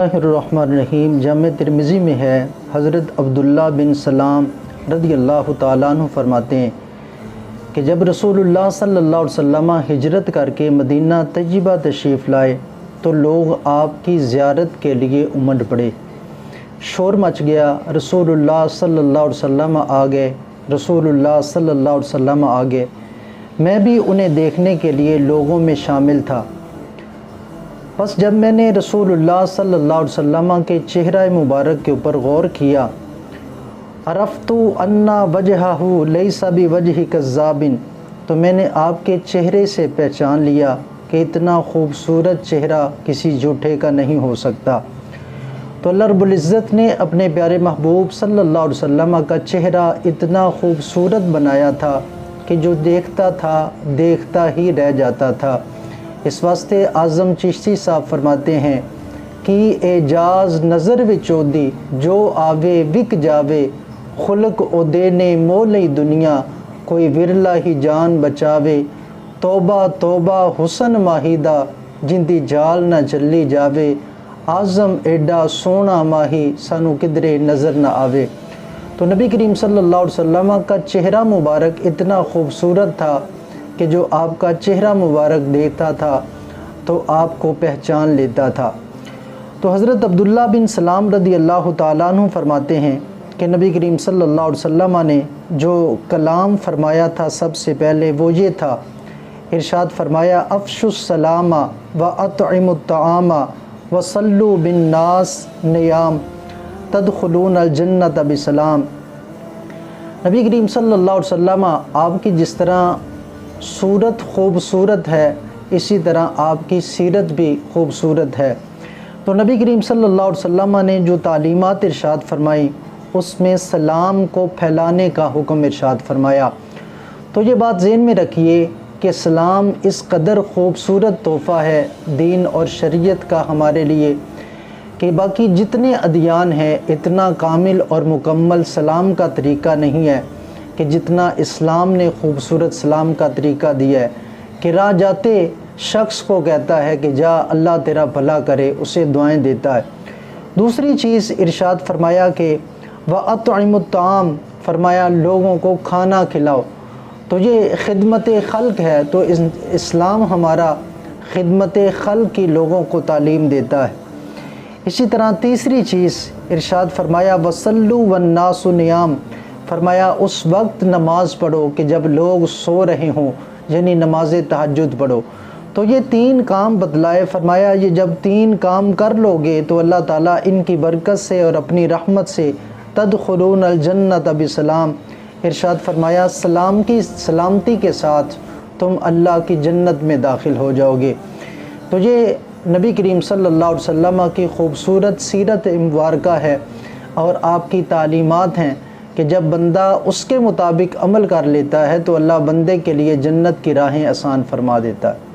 الرحمن الرحیم جامع ترمذی میں ہے، حضرت عبداللہ بن سلام رضی اللہ تعالیٰ عنہ فرماتے ہیں کہ جب رسول اللہ صلی اللہ علیہ وسلم ہجرت کر کے مدینہ طیبہ تشریف لائے تو لوگ آپ کی زیارت کے لیے امڈ پڑے، شور مچ گیا، رسول اللہ صلی اللہ علیہ وسلم آ گئے، رسول اللہ صلی اللہ علیہ وسلم آ گئے۔ میں بھی انہیں دیکھنے کے لیے لوگوں میں شامل تھا۔ بس جب میں نے رسول اللہ صلی اللہ علیہ وسلم کے چہرہ مبارک کے اوپر غور کیا، عرفت ان وجہہ لیس بوجہ کذاب، تو میں نے آپ کے چہرے سے پہچان لیا کہ اتنا خوبصورت چہرہ کسی جھوٹے کا نہیں ہو سکتا۔ تو اللہ رب العزت نے اپنے پیارے محبوب صلی اللہ علیہ وسلم کا چہرہ اتنا خوبصورت بنایا تھا کہ جو دیکھتا تھا دیکھتا ہی رہ جاتا تھا۔ اس واسطے اعظم چشتی صاحب فرماتے ہیں کہ اعجاز نظر وچوں دی جو آوے وک جاوے، خلق او دینے مولئی دنیا، کوئی ورلا ہی جان بچاوے، توبہ توبہ حسن ماہیدہ جندی جال نہ چلی جاوے، اعظم ایڈا سونا ماہی سانو کدرے نظر نہ آوے۔ تو نبی کریم صلی اللہ علیہ وسلم کا چہرہ مبارک اتنا خوبصورت تھا کہ جو آپ کا چہرہ مبارک دیکھتا تھا تو آپ کو پہچان لیتا تھا۔ تو حضرت عبداللہ بن سلام رضی اللہ تعالیٰ عنہ فرماتے ہیں کہ نبی کریم صلی اللہ علیہ وسلم نے جو کلام فرمایا تھا سب سے پہلے وہ یہ تھا، ارشاد فرمایا افشوا السلام واطعموا الطعام وصلوا بالناس نیام تدخلون الجنت بسلام۔ نبی کریم صلی اللہ علیہ وسلم آپ کی جس طرح صورت خوبصورت ہے اسی طرح آپ کی سیرت بھی خوبصورت ہے۔ تو نبی کریم صلی اللہ علیہ وسلم نے جو تعلیمات ارشاد فرمائی اس میں سلام کو پھیلانے کا حکم ارشاد فرمایا۔ تو یہ بات ذہن میں رکھیے کہ سلام اس قدر خوبصورت تحفہ ہے دین اور شریعت کا ہمارے لیے کہ باقی جتنے ادیان ہیں اتنا کامل اور مکمل سلام کا طریقہ نہیں ہے کہ جتنا اسلام نے خوبصورت سلام کا طریقہ دیا ہے کہ راہ جاتے شخص کو کہتا ہے کہ جا اللہ تیرا بھلا کرے، اسے دعائیں دیتا ہے۔ دوسری چیز ارشاد فرمایا کہ وَأَطْعِمُوا الطَّعَامَ، فرمایا لوگوں کو کھانا کھلاؤ۔ تو یہ خدمت خلق ہے، تو اسلام ہمارا خدمت خلق کی لوگوں کو تعلیم دیتا ہے۔ اسی طرح تیسری چیز ارشاد فرمایا وَصَلُّوا وَالنَّاسُ نِيَامٌ، فرمایا اس وقت نماز پڑھو کہ جب لوگ سو رہے ہوں، یعنی نماز تہجد پڑھو۔ تو یہ تین کام بتلائے، فرمایا یہ جب تین کام کر لو گے تو اللہ تعالیٰ ان کی برکت سے اور اپنی رحمت سے تدخلون الجنت بسلام، ارشاد فرمایا سلامتی کے ساتھ تم اللہ کی جنت میں داخل ہو جاؤ گے۔ تو یہ نبی کریم صلی اللہ علیہ وسلم کی خوبصورت سیرت مبارکہ ہے اور آپ کی تعلیمات ہیں کہ جب بندہ اس کے مطابق عمل کر لیتا ہے تو اللہ بندے کے لیے جنت کی راہیں آسان فرما دیتا ہے۔